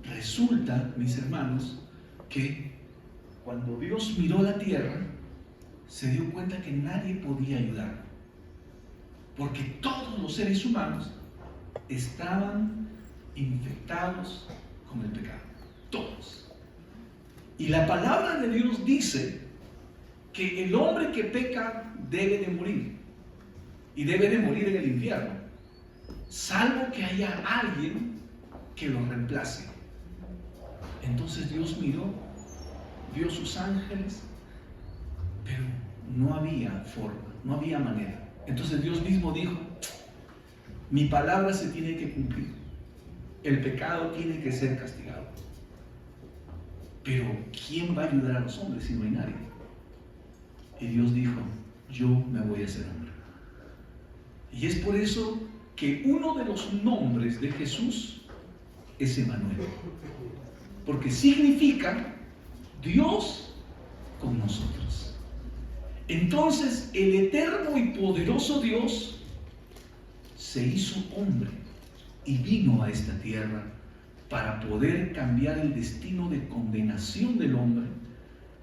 resulta, mis hermanos, que cuando Dios miró la tierra, se dio cuenta que nadie podía ayudarlo, porque todos los seres humanos estaban infectados con el pecado, todos. Y la palabra de Dios dice que el hombre que peca debe de morir, y debe de morir en el infierno, salvo que haya alguien que lo reemplace. Entonces Dios miró, vio sus ángeles, pero no había forma, no había manera. Entonces Dios mismo dijo: mi palabra se tiene que cumplir, el pecado tiene que ser castigado. Pero ¿quién va a ayudar a los hombres si no hay nadie? Y Dios dijo: yo me voy a hacer hombre. Y es por eso que uno de los nombres de Jesús es Emmanuel, porque significa Dios con nosotros. Entonces el eterno y poderoso Dios se hizo hombre y vino a esta tierra para poder cambiar el destino de condenación del hombre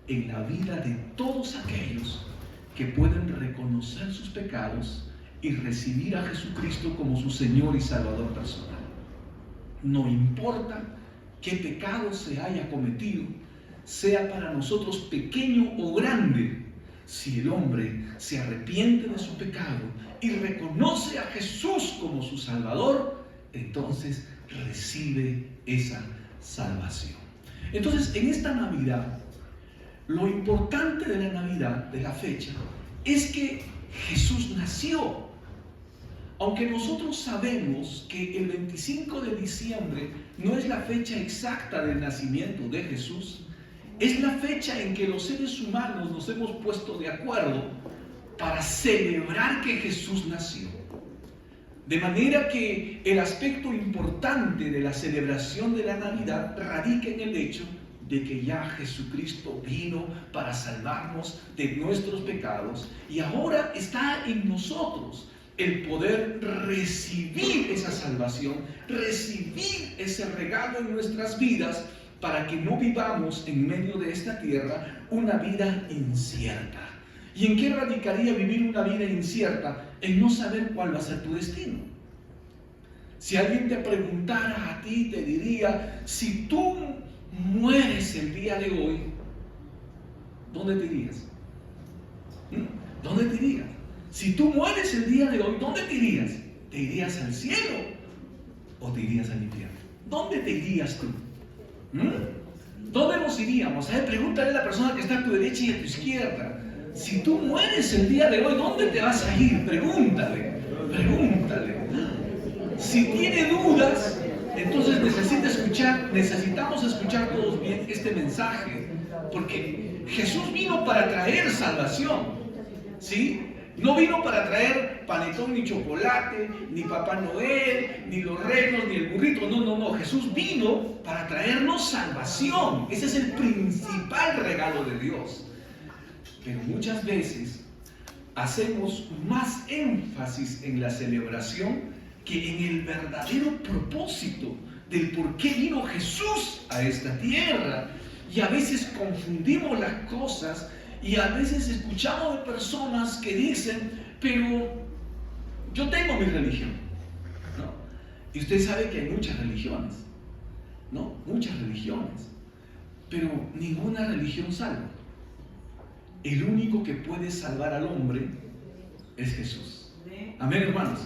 en la vida de todos aquellos que pueden reconocer sus pecados y recibir a Jesucristo como su Señor y Salvador personal. No importa qué pecado se haya cometido, sea para nosotros pequeño o grande, si el hombre se arrepiente de su pecado y reconoce a Jesús como su Salvador, entonces recibe esa salvación. Entonces, en esta Navidad, lo importante de la Navidad, de la fecha, es que Jesús nació. Aunque nosotros sabemos que el 25 de diciembre no es la fecha exacta del nacimiento de Jesús, es la fecha en que los seres humanos nos hemos puesto de acuerdo para celebrar que Jesús nació. De manera que el aspecto importante de la celebración de la Navidad radica en el hecho de que ya Jesucristo vino para salvarnos de nuestros pecados y ahora está en nosotros el poder recibir esa salvación, recibir ese regalo en nuestras vidas para que no vivamos en medio de esta tierra una vida incierta. ¿Y en qué radicaría vivir una vida incierta? En no saber cuál va a ser tu destino. Si alguien te preguntara a ti, te diría: si tú mueres el día de hoy, ¿dónde te irías? ¿Dónde te irías? Si tú mueres el día de hoy, ¿dónde te irías? ¿Te irías al cielo o te irías al infierno? ¿Dónde te irías tú? ¿Dónde nos iríamos? Pregúntale a la persona que está a tu derecha y a tu izquierda: si tú mueres el día de hoy, ¿dónde te vas a ir? Pregúntale. Si tiene dudas, entonces necesitamos escuchar todos bien este mensaje, porque Jesús vino para traer salvación, ¿sí? No vino para traer panetón ni chocolate, ni Papá Noel, ni los renos, ni el burrito. No. Jesús vino para traernos salvación. Ese es el principal regalo de Dios. Pero muchas veces hacemos más énfasis en la celebración que en el verdadero propósito del por qué vino Jesús a esta tierra. Y a veces confundimos las cosas. Y a veces escuchamos de personas que dicen: pero yo tengo mi religión, ¿no? Y usted sabe que hay muchas religiones, ¿no? Muchas religiones. Pero ninguna religión salva. El único que puede salvar al hombre es Jesús. Amén, hermanos.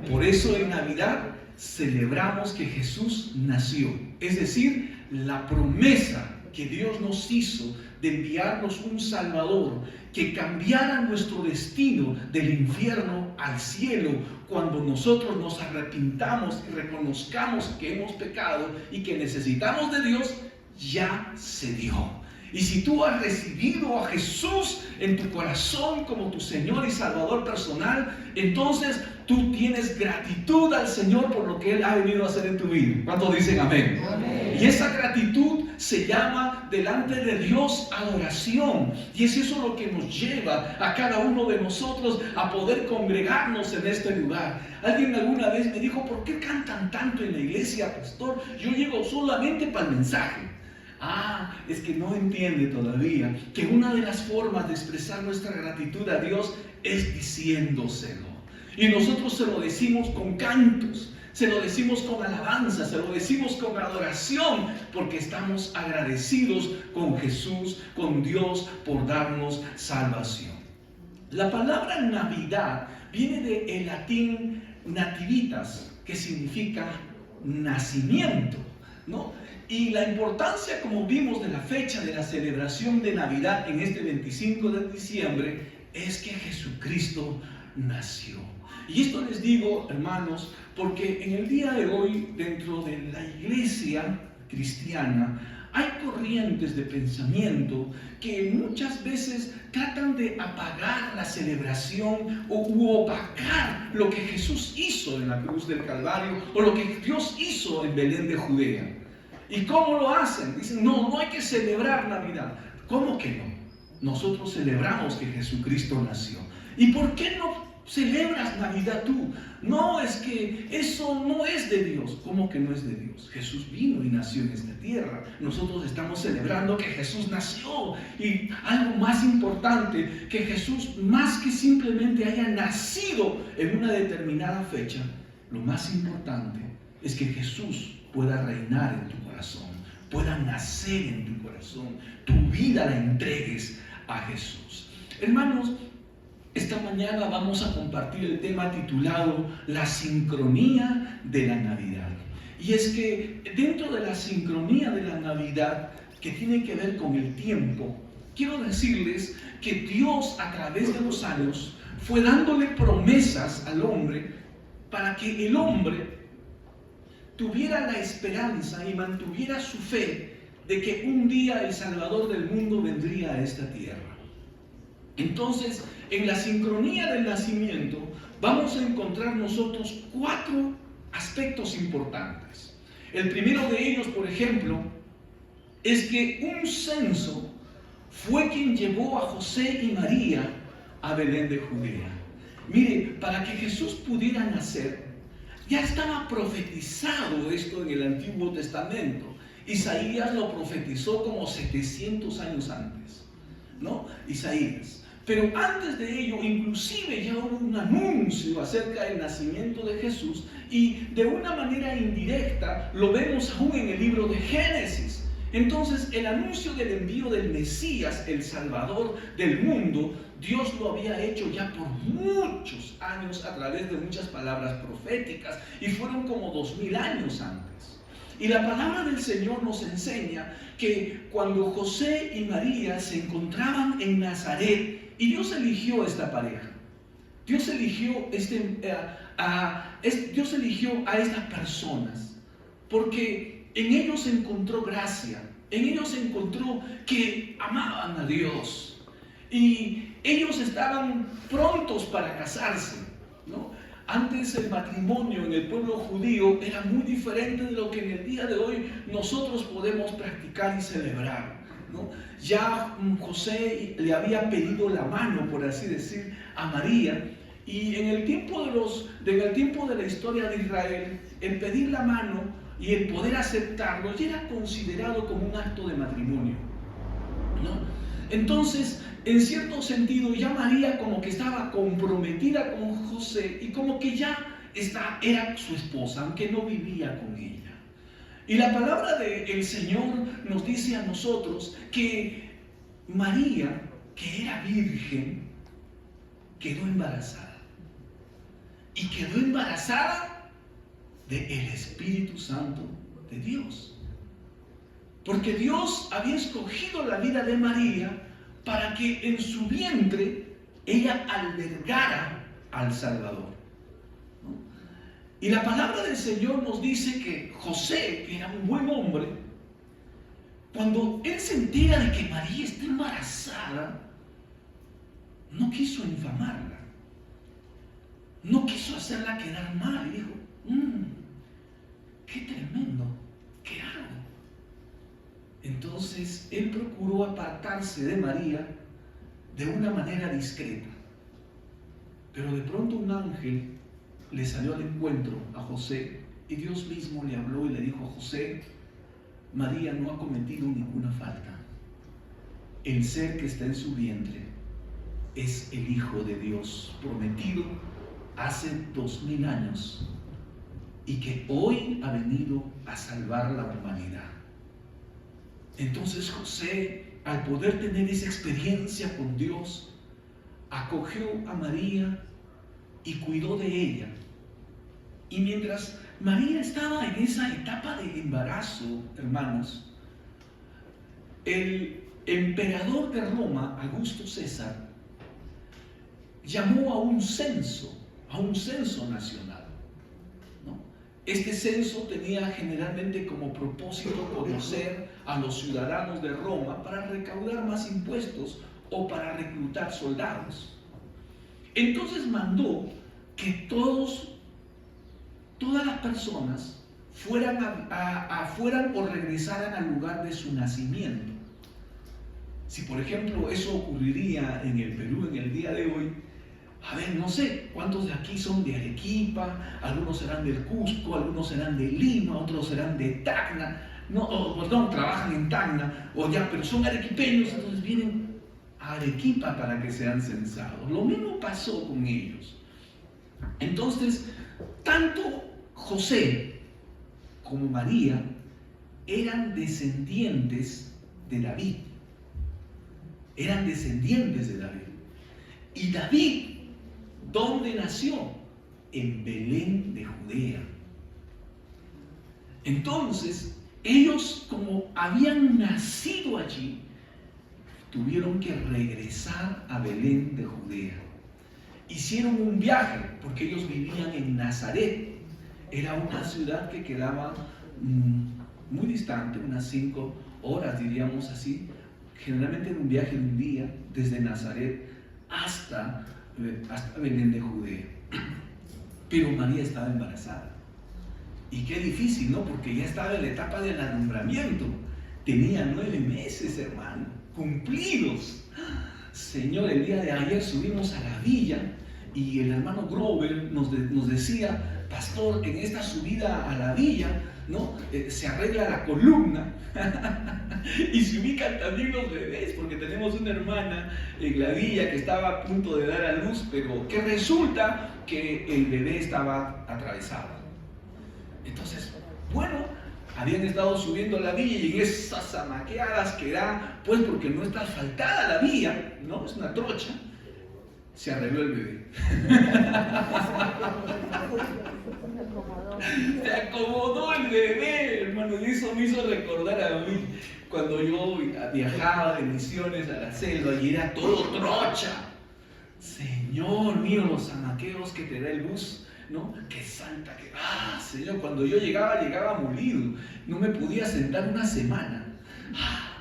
Por eso en Navidad celebramos que Jesús nació. Es decir, la promesa que Dios nos hizo de enviarnos un Salvador que cambiara nuestro destino del infierno al cielo cuando nosotros nos arrepintamos y reconozcamos que hemos pecado y que necesitamos de Dios, ya se dio. Y si tú has recibido a Jesús en tu corazón como tu Señor y Salvador personal, entonces tú tienes gratitud al Señor por lo que Él ha venido a hacer en tu vida. ¿Cuántos dicen amén? Amén. Y esa gratitud se llama delante de Dios adoración. Y es eso lo que nos lleva a cada uno de nosotros a poder congregarnos en este lugar. Alguien alguna vez me dijo, ¿por qué cantan tanto en la iglesia, pastor? Yo llego solamente para el mensaje. Es que no entiende todavía que una de las formas de expresar nuestra gratitud a Dios es diciéndoselo. Y nosotros se lo decimos con cantos, se lo decimos con alabanza, se lo decimos con adoración, porque estamos agradecidos con Jesús, con Dios, por darnos salvación. La palabra Navidad viene del latín nativitas, que significa nacimiento, ¿no? Y la importancia, como vimos, de la fecha de la celebración de Navidad en este 25 de diciembre es que Jesucristo nació. Y esto les digo, hermanos, porque en el día de hoy, dentro de la iglesia cristiana, hay corrientes de pensamiento que muchas veces tratan de apagar la celebración u opacar lo que Jesús hizo en la cruz del Calvario o lo que Dios hizo en Belén de Judea. ¿Y cómo lo hacen? Dicen, no hay que celebrar Navidad. ¿Cómo que no? Nosotros celebramos que Jesucristo nació. ¿Y por qué no celebras Navidad tú? No, es que eso no es de Dios. ¿Cómo que no es de Dios? Jesús vino y nació en esta tierra. Nosotros estamos celebrando que Jesús nació. Y algo más importante, que Jesús más que simplemente haya nacido en una determinada fecha, lo más importante es que Jesús pueda reinar en tu corazón, pueda nacer en tu corazón, tu vida la entregues a Jesús. Hermanos, esta mañana vamos a compartir el tema titulado La sincronía de la Navidad. Y es que dentro de la sincronía de la Navidad, que tiene que ver con el tiempo, quiero decirles que Dios a través de los años fue dándole promesas al hombre para que el hombre tuviera la esperanza y mantuviera su fe de que un día el Salvador del mundo vendría a esta tierra. Entonces, en la sincronía del nacimiento, vamos a encontrar nosotros 4 aspectos importantes. El primero de ellos, por ejemplo, es que un censo fue quien llevó a José y María a Belén de Judea. Mire, para que Jesús pudiera nacer, ya estaba profetizado esto en el Antiguo Testamento. Isaías lo profetizó como 700 años antes, ¿no? Isaías. Pero antes de ello, inclusive ya hubo un anuncio acerca del nacimiento de Jesús, y de una manera indirecta lo vemos aún en el libro de Génesis. Entonces, el anuncio del envío del Mesías, el Salvador del mundo, Dios lo había hecho ya por muchos años a través de muchas palabras proféticas, y fueron como 2000 años antes. Y la palabra del Señor nos enseña que cuando José y María se encontraban en Nazaret, y Dios eligió esta pareja, Dios eligió a estas personas, porque en ellos encontró gracia, en ellos encontró que amaban a Dios, y ellos estaban prontos para casarse, ¿no? Antes el matrimonio en el pueblo judío era muy diferente de lo que en el día de hoy nosotros podemos practicar y celebrar, ¿no? Ya José le había pedido la mano, por así decir, a María, y en el tiempo de la historia de Israel, el pedir la mano y el poder aceptarlo ya era considerado como un acto de matrimonio, ¿no? Entonces, en cierto sentido, ya María como que estaba comprometida con José y como que ya era su esposa, aunque no vivía con ella. Y la palabra del Señor nos dice a nosotros que María, que era virgen, quedó embarazada. Y quedó embarazada del Espíritu Santo de Dios. Porque Dios había escogido la vida de María para que en su vientre ella albergara al Salvador, ¿no? Y la palabra del Señor nos dice que José, que era un buen hombre, cuando él se entera de que María está embarazada, no quiso infamarla. no quiso hacerla quedar mal. Y dijo, qué tremendo, ¿qué hago? Entonces él procuró apartarse de María de una manera discreta. Pero de pronto un ángel le salió al encuentro a José y Dios mismo le habló y le dijo: José, María no ha cometido ninguna falta. El ser que está en su vientre es el Hijo de Dios, prometido hace 2000 años y que hoy ha venido a salvar la humanidad. Entonces José, al poder tener esa experiencia con Dios, acogió a María y cuidó de ella. Y mientras María estaba en esa etapa de embarazo, hermanos, el emperador de Roma, Augusto César, llamó a un censo nacional, ¿no? Este censo tenía generalmente como propósito conocer a los ciudadanos de Roma para recaudar más impuestos o para reclutar soldados. Entonces mandó que todas las personas fueran o regresaran al lugar de su nacimiento. Si por ejemplo eso ocurriría en el Perú en el día de hoy, a ver, no sé cuántos de aquí son de Arequipa, algunos serán del Cusco, algunos serán de Lima, otros serán de Tacna, trabajan en Tacna, pero son arequipeños, entonces vienen a Arequipa para que sean censados. Lo mismo pasó con ellos. Entonces, tanto José como María eran descendientes de David. Y David, ¿dónde nació? En Belén de Judea. Entonces, ellos, como habían nacido allí, tuvieron que regresar a Belén de Judea. Hicieron un viaje, porque ellos vivían en Nazaret. Era una ciudad que quedaba muy distante, unas 5 horas, diríamos así, generalmente en un viaje de un día, desde Nazaret hasta Belén de Judea. Pero María estaba embarazada. Y qué difícil, ¿no? Porque ya estaba en la etapa del alumbramiento. Tenía 9 meses, hermano, cumplidos. Señor, el día de ayer subimos a la villa y el hermano Grover nos decía: pastor, en esta subida a la villa, ¿no? Se arregla la columna y se ubican también los bebés, porque tenemos una hermana en la villa que estaba a punto de dar a luz, pero que resulta que el bebé estaba atravesado. Entonces, bueno, habían estado subiendo la villa y en esas zamaqueadas que da, pues porque no está asfaltada la vía, ¿no? Es una trocha, se arregló el bebé. Se acomodó el bebé, hermano, y eso me hizo recordar a mí cuando yo viajaba de misiones a la selva y era todo trocha. Señor mío, los zamaqueos que te da el bus, ¿no? Que salta, Señor, cuando yo llegaba molido, no me podía sentar una semana.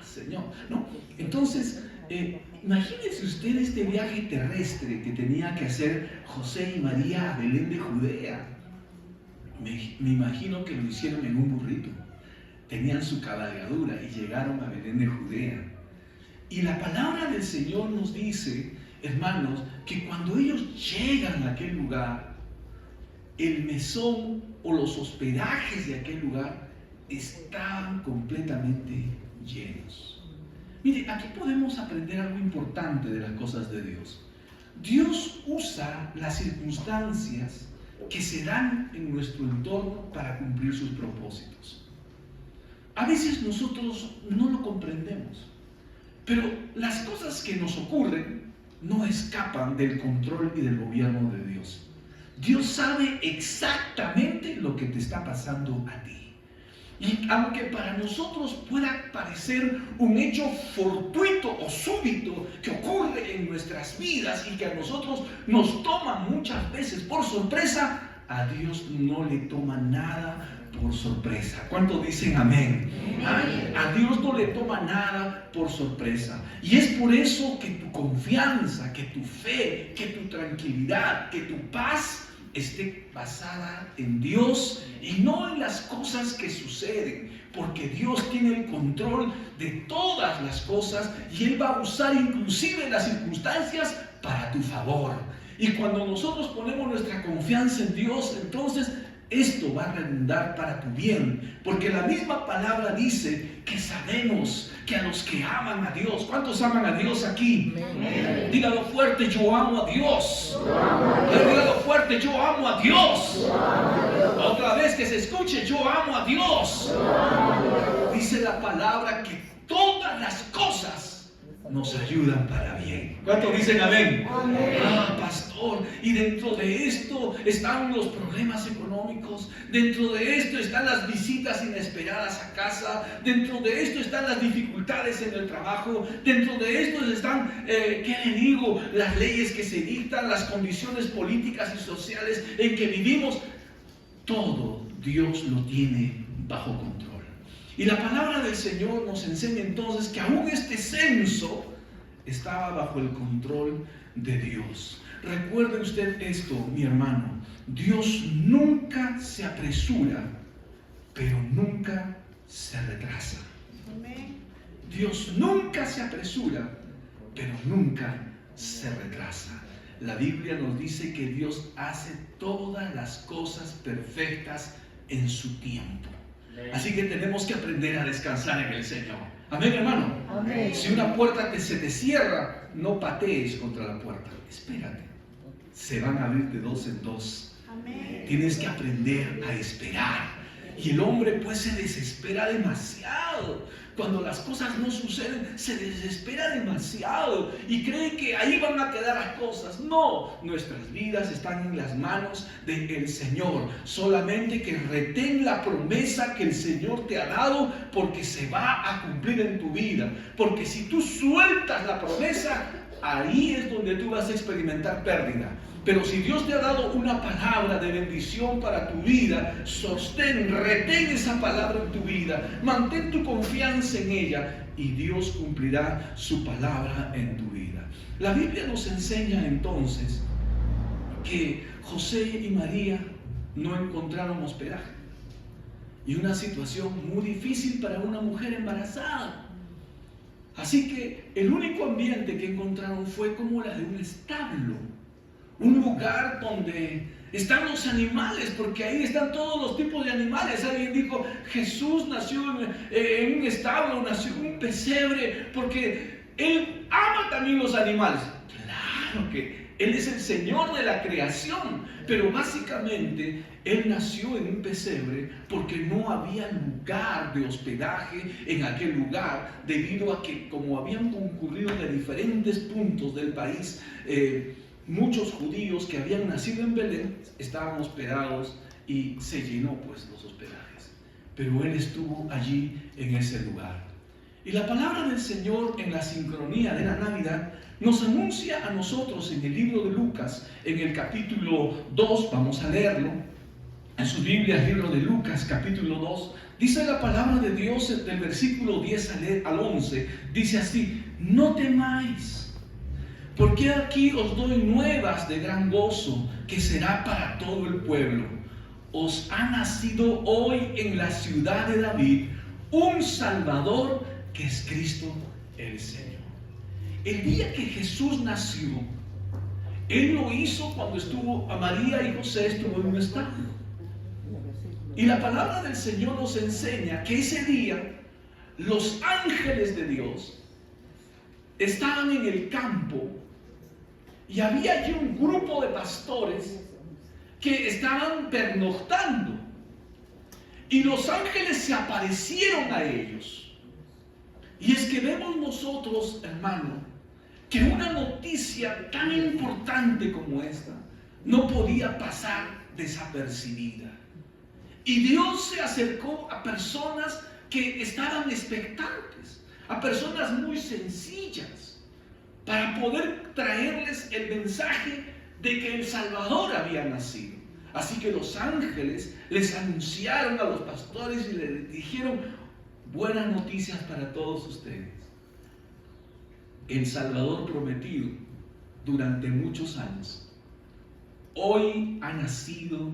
Señor, ¿no? Entonces, imagínense usted este viaje terrestre que tenía que hacer José y María a Belén de Judea. Me imagino que lo hicieron en un burrito. Tenían su cabalgadura y llegaron a Belén de Judea. Y la palabra del Señor nos dice, hermanos, que cuando ellos llegan a aquel lugar, el mesón o los hospedajes de aquel lugar estaban completamente llenos. Mire, aquí podemos aprender algo importante de las cosas de Dios. Dios usa las circunstancias que se dan en nuestro entorno para cumplir sus propósitos. A veces nosotros no lo comprendemos, pero las cosas que nos ocurren no escapan del control y del gobierno de Dios. Dios sabe exactamente lo que te está pasando a ti. Y aunque para nosotros pueda parecer un hecho fortuito o súbito que ocurre en nuestras vidas y que a nosotros nos toma muchas veces por sorpresa, a Dios no le toma nada por sorpresa. ¿Cuántos dicen amén? A Dios no le toma nada por sorpresa. Y es por eso que tu confianza, que tu fe, que tu tranquilidad, que tu paz esté basada en Dios y no en las cosas que suceden, porque Dios tiene el control de todas las cosas y Él va a usar inclusive las circunstancias para tu favor. Y cuando nosotros ponemos nuestra confianza en Dios, entonces esto va a redundar para tu bien, porque la misma palabra dice que sabemos que a los que aman a Dios, ¿cuántos aman a Dios aquí? Amén. Dígalo fuerte, yo amo a Dios. Dígalo fuerte, yo amo a Dios. Otra vez que se escuche, yo amo a Dios. Dice la palabra que todas las cosas nos ayudan para bien. ¿Cuántos dicen amén? Amén. Ah, pastor, y dentro de esto están los problemas económicos, dentro de esto están las visitas inesperadas a casa, dentro de esto están las dificultades en el trabajo, dentro de esto están, ¿qué le digo? Las leyes que se dictan, las condiciones políticas y sociales en que vivimos. Todo Dios lo tiene bajo control. Y la palabra del Señor nos enseña entonces que aún este censo estaba bajo el control de Dios. Recuerde usted esto, mi hermano. Dios nunca se apresura, pero nunca se retrasa. Dios nunca se apresura, pero nunca se retrasa. La Biblia nos dice que Dios hace todas las cosas perfectas en su tiempo. Así que tenemos que aprender a descansar en el Señor. Amén, hermano. Amén. Si una puerta se te cierra, no patees contra la puerta. Espérate. Se van a abrir de dos en dos. Amén. Tienes que aprender a esperar. Y el hombre pues se desespera demasiado. Cuando las cosas no suceden, se desespera demasiado y cree que ahí van a quedar las cosas. No, nuestras vidas están en las manos del Señor. Solamente que retén la promesa que el Señor te ha dado, porque se va a cumplir en tu vida. Porque si tú sueltas la promesa, ahí es donde tú vas a experimentar pérdida. Pero si Dios te ha dado una palabra de bendición para tu vida, retén esa palabra en tu vida, mantén tu confianza en ella y Dios cumplirá su palabra en tu vida. La Biblia nos enseña entonces que José y María no encontraron hospedaje. Y una situación muy difícil para una mujer embarazada. Así que el único ambiente que encontraron fue como la de un establo. Un lugar donde están los animales, porque ahí están todos los tipos de animales. Alguien dijo, Jesús nació en un establo, nació en un pesebre, porque Él ama también los animales. Claro que Él es el Señor de la creación, pero básicamente Él nació en un pesebre porque no había lugar de hospedaje en aquel lugar, debido a que como habían concurrido de diferentes puntos del país, muchos judíos que habían nacido en Belén estaban hospedados y se llenó pues los hospedajes. Pero Él estuvo allí en ese lugar. Y la palabra del Señor en la sincronía de la Navidad nos anuncia a nosotros en el libro de Lucas, en el capítulo 2, vamos a leerlo, en su Biblia, el libro de Lucas, capítulo 2, dice la palabra de Dios del versículo 10 al 11, dice así, no temáis, porque aquí os doy nuevas de gran gozo, que será para todo el pueblo. Os ha nacido hoy en la ciudad de David un Salvador, que es Cristo el Señor. El día que Jesús nació, Él lo hizo cuando María y José estuvo en un establo. Y la palabra del Señor nos enseña que ese día los ángeles de Dios estaban en el campo y había allí un grupo de pastores que estaban pernoctando y los ángeles se aparecieron a ellos. Y es que vemos nosotros, hermano, que una noticia tan importante como esta no podía pasar desapercibida. Y Dios se acercó a personas que estaban expectantes, a personas muy sencillas, para poder traerles el mensaje de que el Salvador había nacido. Así que los ángeles les anunciaron a los pastores y les dijeron buenas noticias para todos ustedes. El Salvador prometido durante muchos años hoy ha nacido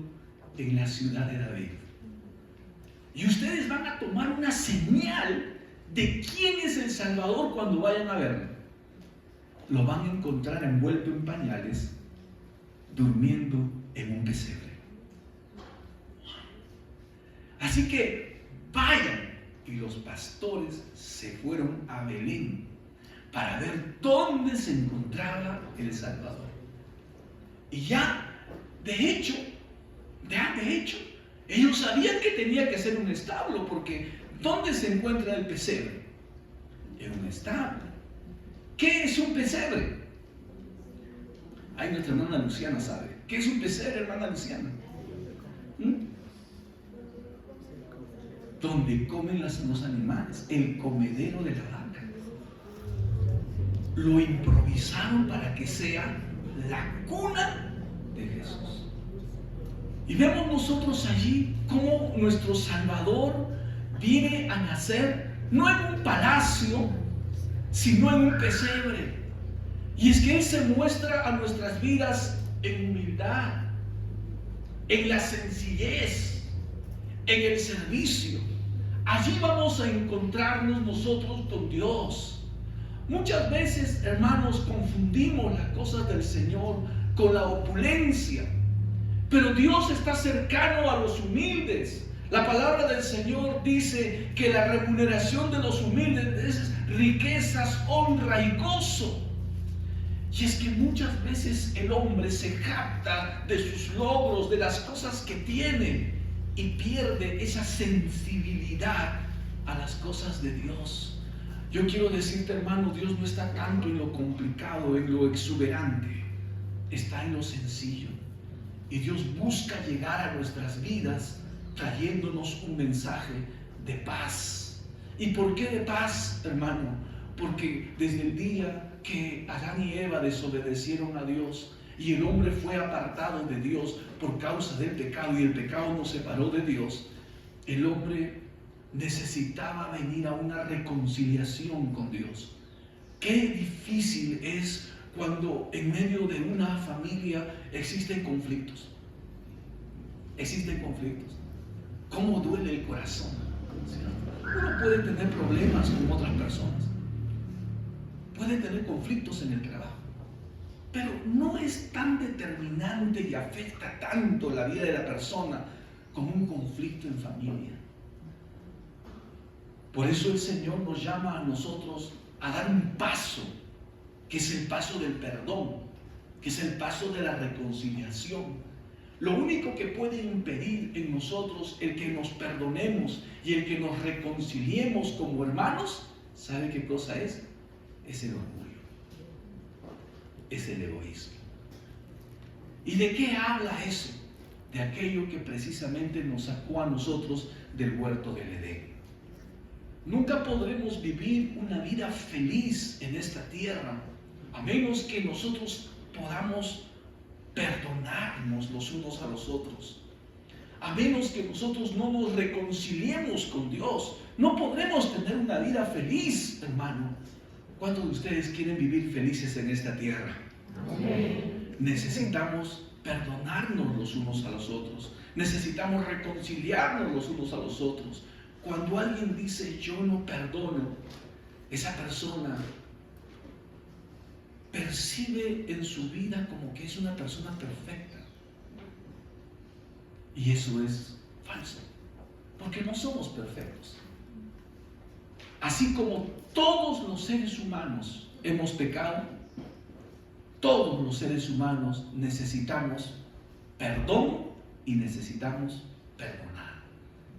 en la ciudad de David. Y ustedes van a tomar una señal de quién es el Salvador cuando vayan a verlo. Lo van a encontrar envuelto en pañales, durmiendo en un pesebre. Así que vayan. Y los pastores se fueron a Belén para ver dónde se encontraba el Salvador. Y de hecho, ellos sabían que tenía que ser un establo, porque ¿dónde se encuentra el pesebre? En un establo. ¿Qué es un pesebre? Ahí nuestra hermana Luciana sabe. ¿Qué es un pesebre, hermana Luciana? Donde comen los animales, el comedero de la vaca. Lo improvisaron para que sea la cuna de Jesús. Y vemos nosotros allí cómo nuestro Salvador viene a nacer no en un palacio, sino en un pesebre. Y es que Él se muestra a nuestras vidas en humildad, en la sencillez, en el servicio. Allí vamos a encontrarnos nosotros con Dios. Muchas veces, hermanos, confundimos las cosas del Señor con la opulencia. Pero Dios está cercano a los humildes. La palabra del Señor dice que la remuneración de los humildes es riquezas, honra y gozo. Y es que muchas veces el hombre se jacta de sus logros, de las cosas que tiene, y pierde esa sensibilidad a las cosas de Dios. Yo quiero decirte, hermano, Dios no está tanto en lo complicado, en lo exuberante, está en lo sencillo. Y Dios busca llegar a nuestras vidas trayéndonos un mensaje de paz. ¿Y por qué de paz, hermano? Porque desde el día que Adán y Eva desobedecieron a Dios y el hombre fue apartado de Dios por causa del pecado, y el pecado nos separó de Dios, el hombre necesitaba venir a una reconciliación con Dios. Qué difícil es cuando en medio de una familia existen conflictos. Existen conflictos. ¿Cómo duele el corazón? Uno puede tener problemas con otras personas, puede tener conflictos en el trabajo, pero no es tan determinante y afecta tanto la vida de la persona como un conflicto en familia. Por eso el Señor nos llama a nosotros a dar un paso, que es el paso del perdón, que es el paso de la reconciliación. Lo único que puede impedir en nosotros el que nos perdonemos y el que nos reconciliemos como hermanos, ¿sabe qué cosa es? Es el orgullo, es el egoísmo. ¿Y de qué habla eso? De aquello que precisamente nos sacó a nosotros del huerto del Edén. Nunca podremos vivir una vida feliz en esta tierra a menos que nosotros podamos perdonarnos los unos a los otros. A menos que nosotros no nos reconciliemos con Dios, no podremos tener una vida feliz, hermano. ¿Cuántos de ustedes quieren vivir felices en esta tierra? Amén. Necesitamos perdonarnos los unos a los otros. Necesitamos reconciliarnos los unos a los otros. Cuando alguien dice yo no perdono, esa persona percibe en su vida como que es una persona perfecta. Y eso es falso, porque no somos perfectos. Así como todos los seres humanos hemos pecado, todos los seres humanos necesitamos perdón y necesitamos perdonar.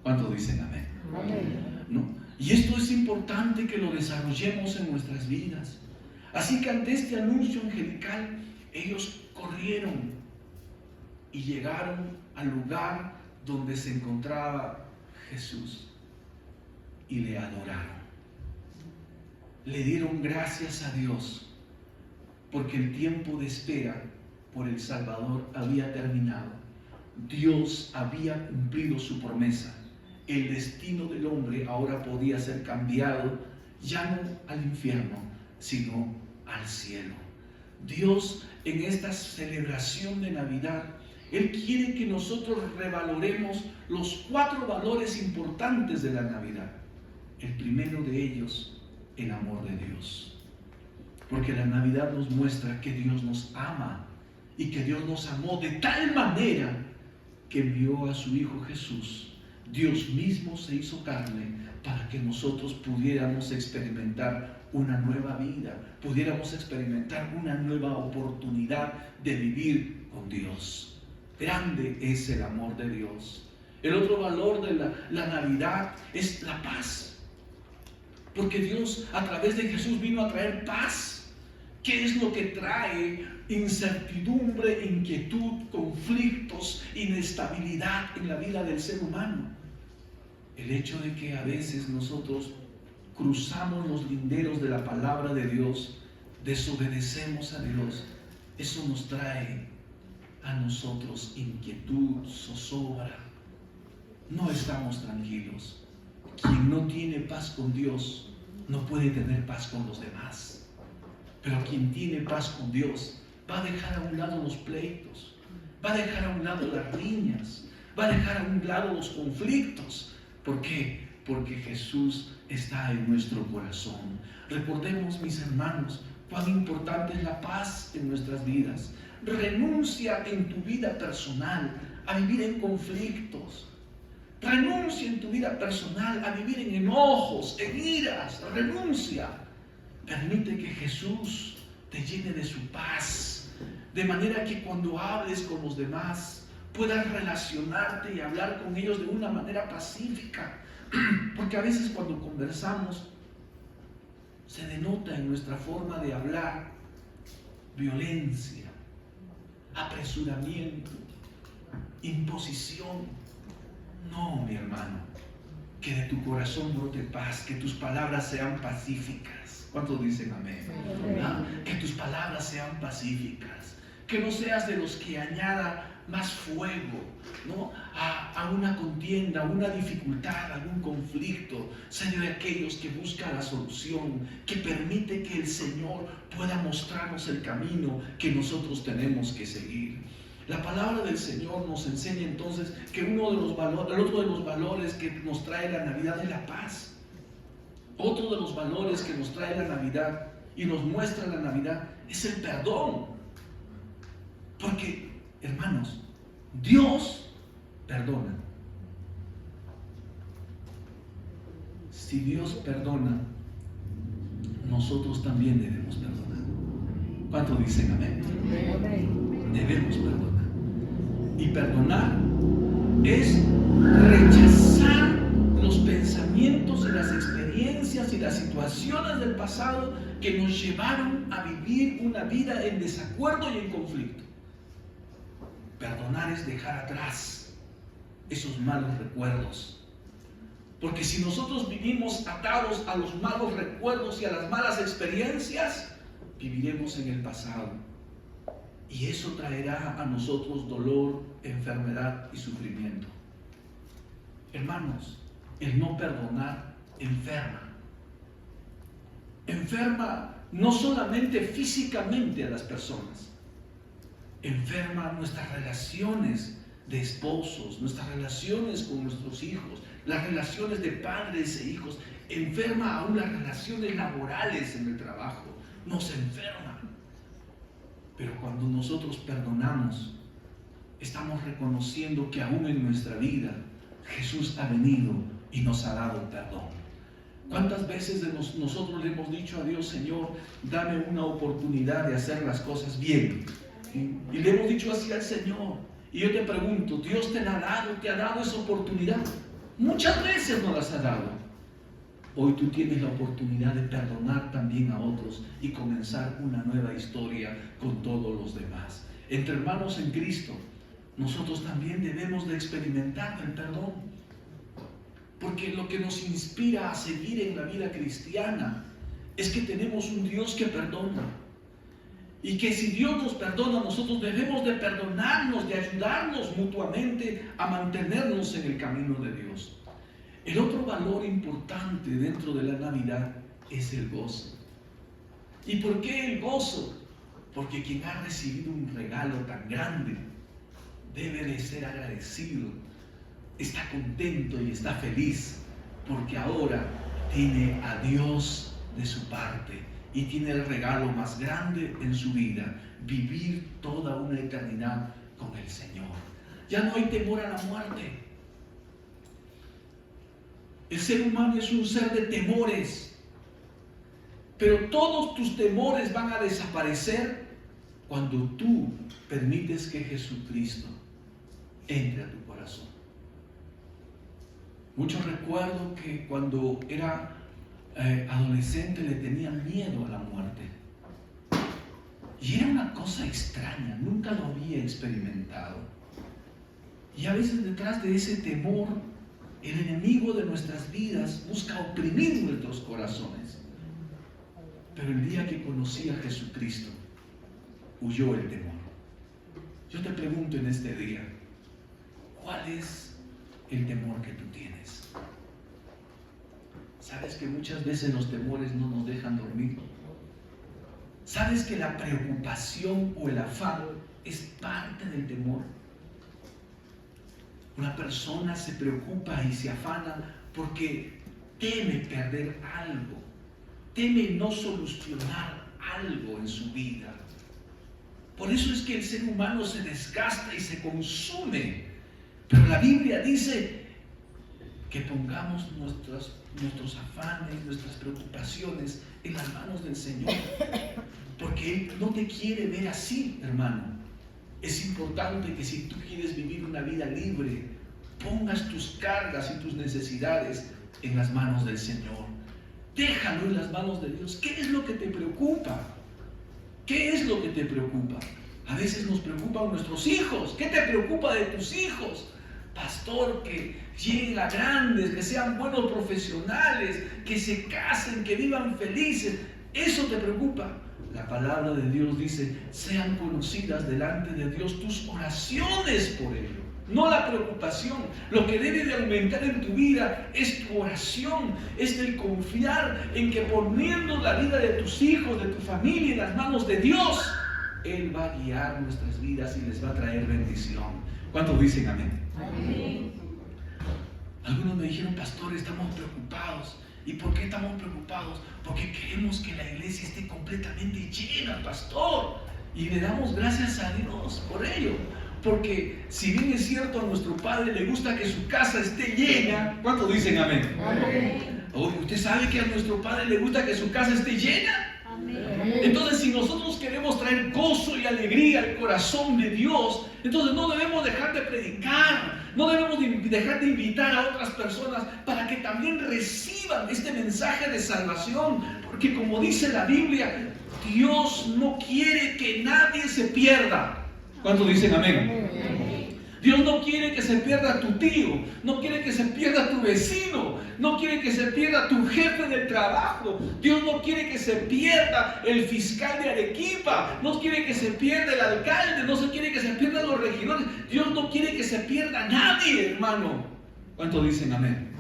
¿Cuántos dicen amén? Amén. ¿No? Y esto es importante que lo desarrollemos en nuestras vidas. Así que ante este anuncio angelical, ellos corrieron y llegaron al lugar donde se encontraba Jesús y le adoraron. Le dieron gracias a Dios porque el tiempo de espera por el Salvador había terminado. Dios había cumplido su promesa. El destino del hombre ahora podía ser cambiado, ya no al infierno, sino al cielo. Dios en esta celebración de Navidad, Él quiere que nosotros revaloremos los 4 valores importantes de la Navidad. El primero de ellos, el amor de Dios. Porque la Navidad nos muestra que Dios nos ama y que Dios nos amó de tal manera que envió a su Hijo Jesús. Dios mismo se hizo carne para que nosotros pudiéramos experimentar una nueva vida, pudiéramos experimentar una nueva oportunidad de vivir con Dios. Grande es el amor de Dios. El otro valor de la Navidad es la paz. Porque Dios a través de Jesús vino a traer paz. ¿Qué es lo que trae incertidumbre, inquietud, conflictos, inestabilidad en la vida del ser humano? El hecho de que a veces nosotros cruzamos los linderos de la palabra de Dios, desobedecemos a Dios, eso nos trae a nosotros inquietud, zozobra. No estamos tranquilos. Quien no tiene paz con Dios no puede tener paz con los demás. Pero quien tiene paz con Dios va a dejar a un lado los pleitos, va a dejar a un lado las riñas, va a dejar a un lado los conflictos. ¿Por qué? Porque Jesús está en nuestro corazón. Recordemos, mis hermanos, cuán importante es la paz en nuestras vidas. Renuncia en tu vida personal a vivir en conflictos. Renuncia en tu vida personal a vivir en enojos, en iras. Renuncia. Permite que Jesús te llene de su paz, de manera que cuando hables con los demás puedas relacionarte y hablar con ellos de una manera pacífica. Porque a veces cuando conversamos se denota en nuestra forma de hablar violencia, apresuramiento, imposición. No, mi hermano, que de tu corazón brote paz, que tus palabras sean pacíficas. ¿Cuántos dicen amén? ¿Ah? Que tus palabras sean pacíficas, que no seas de los que añada más fuego, ¿no? a una contienda, a una dificultad, a algún conflicto. Sé de aquellos que buscan la solución, que permite que el Señor pueda mostrarnos el camino que nosotros tenemos que seguir. La palabra del Señor nos enseña entonces que el otro de los valores que nos trae la Navidad es la paz. Otro de los valores que nos trae la Navidad y nos muestra la Navidad es el perdón. Porque, hermanos, Dios perdona. Si Dios perdona, nosotros también debemos perdonar. ¿Cuántos dicen amén? Debemos perdonar. Y perdonar es rechazar los pensamientos y las experiencias y las situaciones del pasado que nos llevaron a vivir una vida en desacuerdo y en conflicto. Perdonar es dejar atrás esos malos recuerdos. Porque si nosotros vivimos atados a los malos recuerdos y a las malas experiencias, viviremos en el pasado. Y eso traerá a nosotros dolor, enfermedad y sufrimiento. Hermanos, el no perdonar enferma. Enferma no solamente físicamente a las personas, enferma nuestras relaciones de esposos, nuestras relaciones con nuestros hijos, las relaciones de padres e hijos, enferma aún las relaciones laborales en el trabajo, nos enferma. Pero cuando nosotros perdonamos, estamos reconociendo que aún en nuestra vida Jesús ha venido y nos ha dado perdón. ¿Cuántas veces nosotros le hemos dicho a Dios, Señor, dame una oportunidad de hacer las cosas bien? Y le hemos dicho así al Señor. Y yo te pregunto, ¿Dios te la ha dado esa oportunidad? Muchas veces no las ha dado. Hoy tú tienes la oportunidad de perdonar también a otros y comenzar una nueva historia con todos los demás. Entre hermanos en Cristo, nosotros también debemos de experimentar el perdón. Porque lo que nos inspira a seguir en la vida cristiana es que tenemos un Dios que perdona. Y que si Dios nos perdona, nosotros debemos de perdonarnos, de ayudarnos mutuamente a mantenernos en el camino de Dios. El otro valor importante dentro de la Navidad es el gozo. ¿Y por qué el gozo? Porque quien ha recibido un regalo tan grande debe de ser agradecido, está contento y está feliz, porque ahora tiene a Dios de su parte y tiene el regalo más grande en su vida: vivir toda una eternidad con el Señor. Ya no hay temor a la muerte. El ser humano es un ser de temores, pero todos tus temores van a desaparecer cuando tú permites que Jesucristo entre a tu corazón. Muchos recuerdo que cuando era adolescente le tenían miedo a la muerte. Y era una cosa extraña, nunca lo había experimentado. Y a veces detrás de ese temor, el enemigo de nuestras vidas busca oprimir nuestros corazones. Pero el día que conocí a Jesucristo, huyó el temor. Yo te pregunto en este día, ¿cuál es el temor que tú tienes? ¿Sabes que muchas veces los temores no nos dejan dormir? ¿Sabes que la preocupación o el afán es parte del temor? Una persona se preocupa y se afana porque teme perder algo, teme no solucionar algo en su vida. Por eso es que el ser humano se desgasta y se consume. Pero la Biblia dice que pongamos nuestros afanes, nuestras preocupaciones en las manos del Señor, porque Él no te quiere ver así, hermano. Es importante que si tú quieres vivir una vida libre, pongas tus cargas y tus necesidades en las manos del Señor. Déjalo en las manos de Dios. ¿Qué es lo que te preocupa? ¿Qué es lo que te preocupa? A veces nos preocupan nuestros hijos. ¿Qué te preocupa de tus hijos? Pastor, que lleguen a grandes, que sean buenos profesionales, que se casen, que vivan felices. ¿Eso te preocupa? La palabra de Dios dice: sean conocidas delante de Dios tus oraciones por ello, no la preocupación. Lo que debe de aumentar en tu vida es tu oración, es el confiar en que poniendo la vida de tus hijos, de tu familia en las manos de Dios, Él va a guiar nuestras vidas y les va a traer bendición. ¿Cuántos dicen amén? Amén. Algunos me dijeron: pastor, estamos preocupados. ¿Y por qué estamos preocupados? Porque queremos que la iglesia esté completamente llena, pastor. Y le damos gracias a Dios por ello. Porque si bien es cierto, a nuestro Padre le gusta que su casa esté llena. ¿Cuántos dicen amén? Amén. Oye, ¿usted sabe que a nuestro Padre le gusta que su casa esté llena? Amén. Entonces, si nosotros queremos traer gozo y alegría al corazón de Dios, entonces no debemos dejar de predicar, no debemos dejar de invitar a otras personas para que también reciban este mensaje de salvación, porque como dice la Biblia, Dios no quiere que nadie se pierda. ¿Cuántos dicen amén? Dios no quiere que se pierda tu tío, no quiere que se pierda tu vecino, no quiere que se pierda tu jefe del trabajo. Dios no quiere que se pierda el fiscal de Arequipa, no quiere que se pierda el alcalde, no se quiere que se pierdan los regidores. Dios no quiere que se pierda nadie, hermano. ¿Cuántos dicen amén?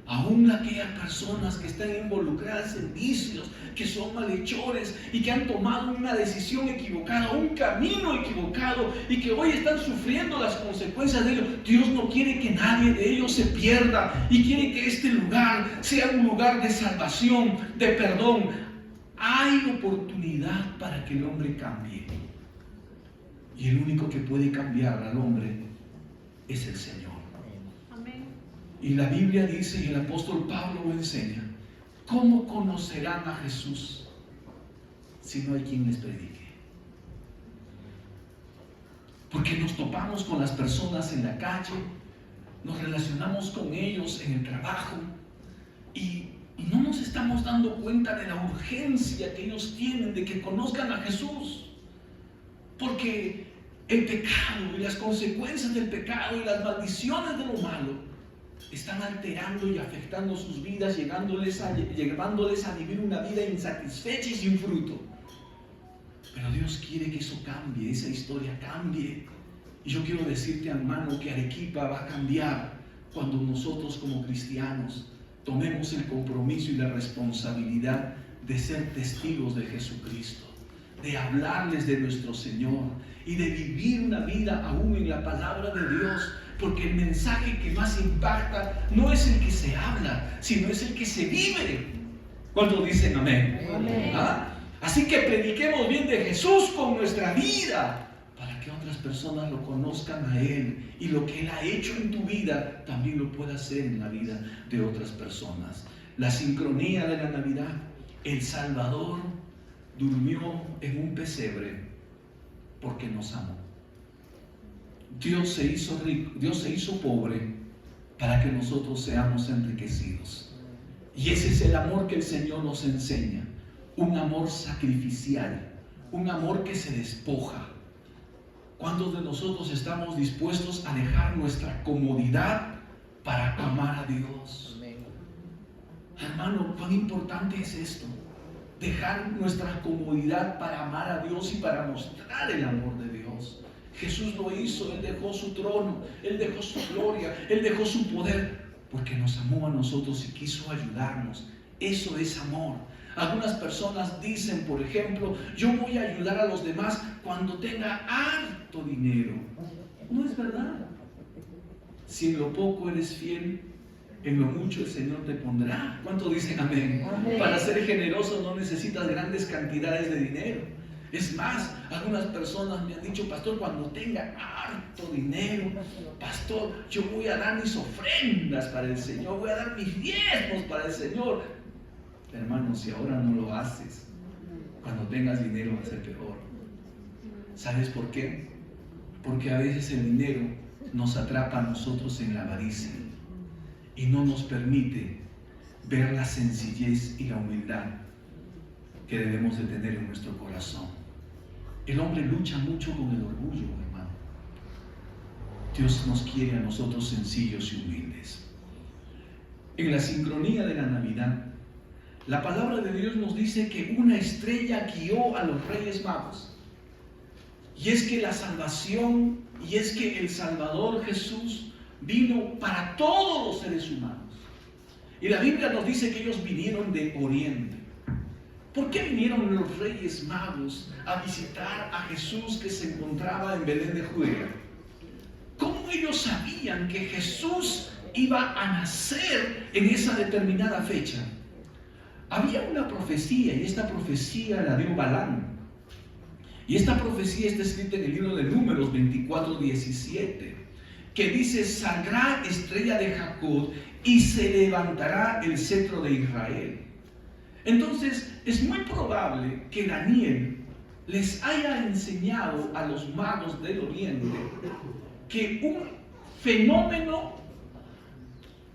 Aún aquellas personas que están involucradas en vicios, que son malhechores y que han tomado una decisión equivocada, un camino equivocado y que hoy están sufriendo las consecuencias de ello. Dios no quiere que nadie de ellos se pierda y quiere que este lugar sea un lugar de salvación, de perdón. Hay oportunidad para que el hombre cambie. Y el único que puede cambiar al hombre es el Señor. Y la Biblia dice, y el apóstol Pablo lo enseña: ¿cómo conocerán a Jesús si no hay quien les predique? Porque nos topamos con las personas en la calle, nos relacionamos con ellos en el trabajo y no nos estamos dando cuenta de la urgencia que ellos tienen de que conozcan a Jesús. Porque el pecado y las consecuencias del pecado y las maldiciones de lo malo están alterando y afectando sus vidas, llevándoles a vivir una vida insatisfecha y sin fruto. Pero Dios quiere que eso cambie, esa historia cambie. Y yo quiero decirte, hermano, que Arequipa va a cambiar cuando nosotros como cristianos tomemos el compromiso y la responsabilidad de ser testigos de Jesucristo, de hablarles de nuestro Señor y de vivir una vida aún en la palabra de Dios, porque el mensaje que más impacta no es el que se habla, sino es el que se vive. ¿Cuántos dicen amén? Amén. ¿Ah? Así que prediquemos bien de Jesús con nuestra vida, para que otras personas lo conozcan a Él, y lo que Él ha hecho en tu vida también lo pueda hacer en la vida de otras personas. La sincronía de la Navidad. El Salvador durmió en un pesebre porque nos amó. Dios se hizo rico, Dios se hizo pobre para que nosotros seamos enriquecidos. Y ese es el amor que el Señor nos enseña. Un amor sacrificial, un amor que se despoja. ¿Cuántos de nosotros estamos dispuestos a dejar nuestra comodidad para amar a Dios? Hermano, cuán importante es esto. Dejar nuestra comodidad para amar a Dios y para mostrar el amor de Dios. Jesús lo hizo, Él dejó su trono, Él dejó su gloria, Él dejó su poder, porque nos amó a nosotros y quiso ayudarnos. Eso es amor. Algunas personas dicen, por ejemplo, yo voy a ayudar a los demás cuando tenga harto dinero. No es verdad. Si en lo poco eres fiel, en lo mucho el Señor te pondrá. ¿Cuántos dicen amén? Amén. Para ser generoso no necesitas grandes cantidades de dinero. Es más, algunas personas me han dicho, pastor, cuando tenga harto dinero, pastor, yo voy a dar mis ofrendas para el Señor, voy a dar mis diezmos para el Señor. Hermano, si ahora no lo haces, cuando tengas dinero va a ser peor. ¿Sabes por qué? Porque a veces el dinero nos atrapa a nosotros en la avaricia y no nos permite ver la sencillez y la humildad que debemos de tener en nuestro corazón. El hombre lucha mucho con el orgullo, hermano. Dios nos quiere a nosotros sencillos y humildes. En la sincronía de la Navidad, la palabra de Dios nos dice que una estrella guió a los Reyes Magos. Y es que la salvación, y es que el Salvador Jesús vino para todos los seres humanos. Y la Biblia nos dice que ellos vinieron de Oriente. ¿Por qué vinieron los Reyes Magos a visitar a Jesús que se encontraba en Belén de Judea? ¿Cómo ellos sabían que Jesús iba a nacer en esa determinada fecha? Había una profecía, y esta profecía la dio Balaam. Y esta profecía está escrita en el libro de Números 24:17, que dice: saldrá estrella de Jacob y se levantará el cetro de Israel. Entonces, es muy probable que Daniel les haya enseñado a los magos del Oriente que un fenómeno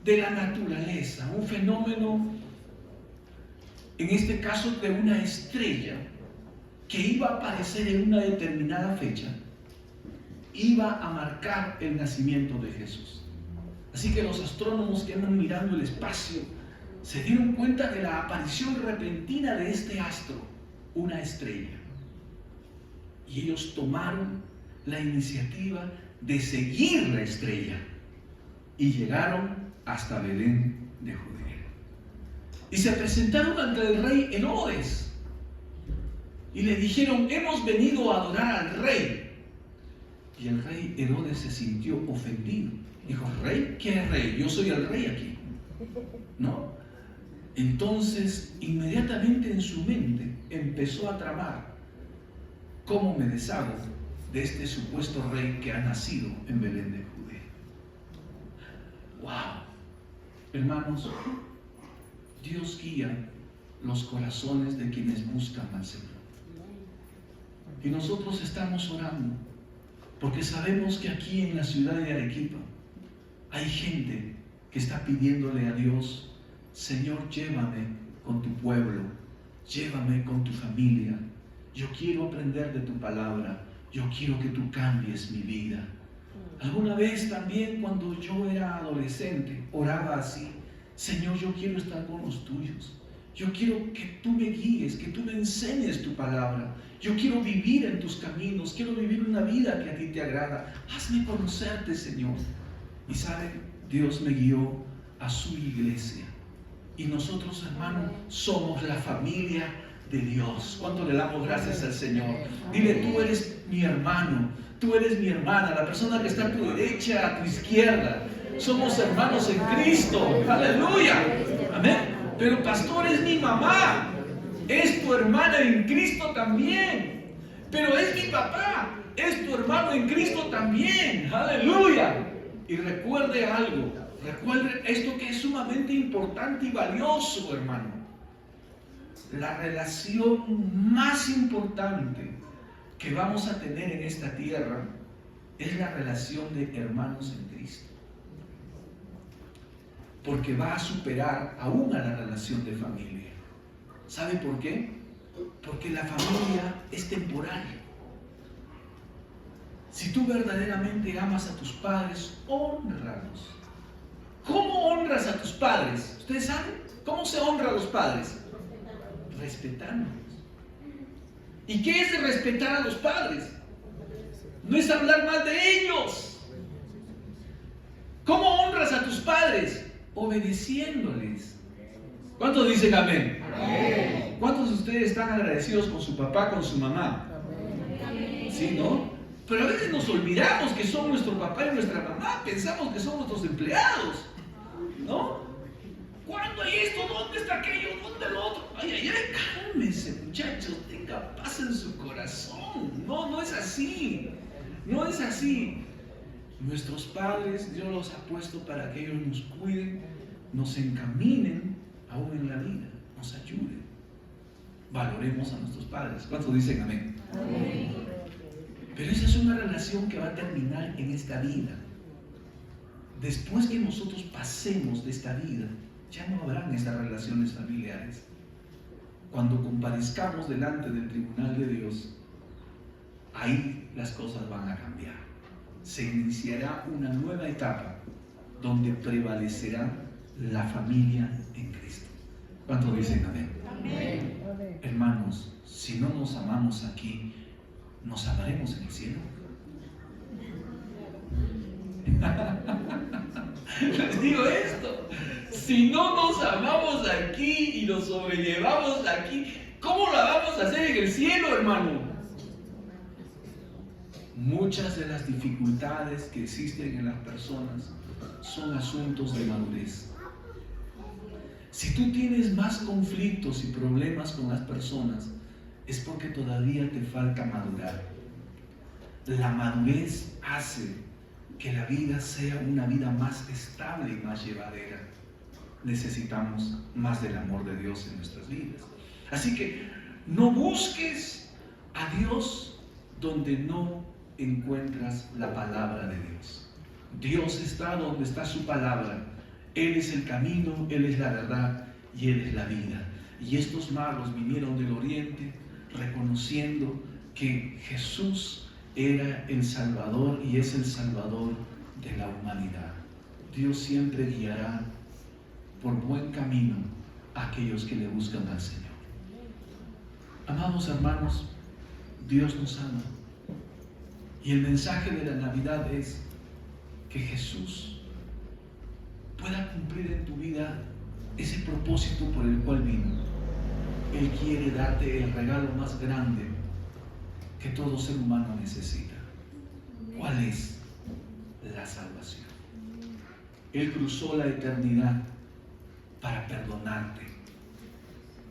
de la naturaleza, un fenómeno, en este caso de una estrella, que iba a aparecer en una determinada fecha, iba a marcar el nacimiento de Jesús. Así que los astrónomos que andan mirando el espacio se dieron cuenta de la aparición repentina de este astro, una estrella. Y ellos tomaron la iniciativa de seguir la estrella y llegaron hasta Belén de Judea. Y se presentaron ante el rey Herodes y le dijeron: hemos venido a adorar al rey. Y el rey Herodes se sintió ofendido. Dijo: ¿rey? ¿Qué es rey? Yo soy el rey aquí, ¿no? Entonces, inmediatamente en su mente empezó a tramar: ¿cómo me deshago de este supuesto rey que ha nacido en Belén de Judea? ¡Wow! Hermanos, Dios guía los corazones de quienes buscan al Señor. Y nosotros estamos orando porque sabemos que aquí en la ciudad de Arequipa hay gente que está pidiéndole a Dios: Señor, llévame con tu pueblo, llévame con tu familia. Yo quiero aprender de tu palabra, yo quiero que tú cambies mi vida. Alguna vez también, cuando yo era adolescente, oraba así: Señor, yo quiero estar con los tuyos. Yo quiero que tú me guíes, que tú me enseñes tu palabra. Yo quiero vivir en tus caminos, quiero vivir una vida que a ti te agrada. Hazme conocerte, Señor. Y saben, Dios me guió a su iglesia. Y nosotros, hermanos, somos la familia de Dios. ¿Cuánto le damos gracias al Señor? Dile, tú eres mi hermano, tú eres mi hermana, la persona que está a tu derecha, a tu izquierda. Somos hermanos en Cristo. Aleluya. Amén. Pero pastor, es mi mamá. Es tu hermana en Cristo también. Pero es mi papá. Es tu hermano en Cristo también. Aleluya. Y recuerde algo. Recuerde esto que es sumamente importante y valioso, hermano. La relación más importante que vamos a tener en esta tierra es la relación de hermanos en Cristo. Porque va a superar aún a la relación de familia. ¿Sabe por qué? Porque la familia es temporal. Si tú verdaderamente amas a tus padres, honralos. ¿Cómo honras a tus padres? ¿Ustedes saben cómo se honra a los padres? Respetándolos. ¿Y qué es de respetar a los padres? No es hablar mal de ellos. ¿Cómo honras a tus padres? Obedeciéndoles. ¿Cuántos dicen amén? Amén. ¿Cuántos de ustedes están agradecidos con su papá, con su mamá? Amén. ¿Sí, no? Pero a veces nos olvidamos que son nuestro papá y nuestra mamá. Pensamos que son nuestros empleados, ¿no? ¿Cuándo hay esto? ¿Dónde está aquello? ¿Dónde lo otro? Ay, ay, ay, cálmese, muchachos, tenga paz en su corazón. No, no es así. No es así. Nuestros padres, Dios los ha puesto para que ellos nos cuiden, nos encaminen aún en la vida, nos ayuden. Valoremos a nuestros padres. ¿Cuántos dicen amén? Amén. Pero esa es una relación que va a terminar en esta vida. Después que nosotros pasemos de esta vida, ya no habrán estas relaciones familiares. Cuando comparezcamos delante del tribunal de Dios, ahí las cosas van a cambiar. Se iniciará una nueva etapa donde prevalecerá la familia en Cristo. ¿Cuántos dicen amén? Amén. Hermanos, si no nos amamos aquí, ¿nos amaremos en el cielo? Les digo esto, si no nos amamos aquí y nos sobrellevamos aquí, ¿cómo la vamos a hacer en el cielo, hermano? Muchas de las dificultades que existen en las personas son asuntos de madurez. Si tú tienes más conflictos y problemas con las personas, es porque todavía te falta madurar. La madurez hace que la vida sea una vida más estable y más llevadera. Necesitamos más del amor de Dios en nuestras vidas. Así que no busques a Dios donde no encuentras la palabra de Dios. Dios está donde está su palabra. Él es el camino, Él es la verdad y Él es la vida. Y estos magos vinieron del oriente reconociendo que Jesús era el Salvador y es el Salvador de la humanidad. Dios siempre guiará por buen camino a aquellos que le buscan al Señor. Amados hermanos, Dios nos ama. Y el mensaje de la Navidad es que Jesús pueda cumplir en tu vida ese propósito por el cual vino. Él quiere darte el regalo más grande que todo ser humano necesita. ¿Cuál es? La salvación. Él cruzó la eternidad para perdonarte,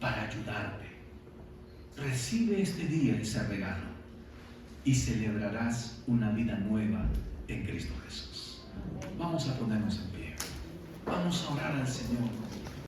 para ayudarte. Recibe este día ese regalo y celebrarás una vida nueva en Cristo Jesús. Vamos a ponernos en pie. Vamos a orar al Señor.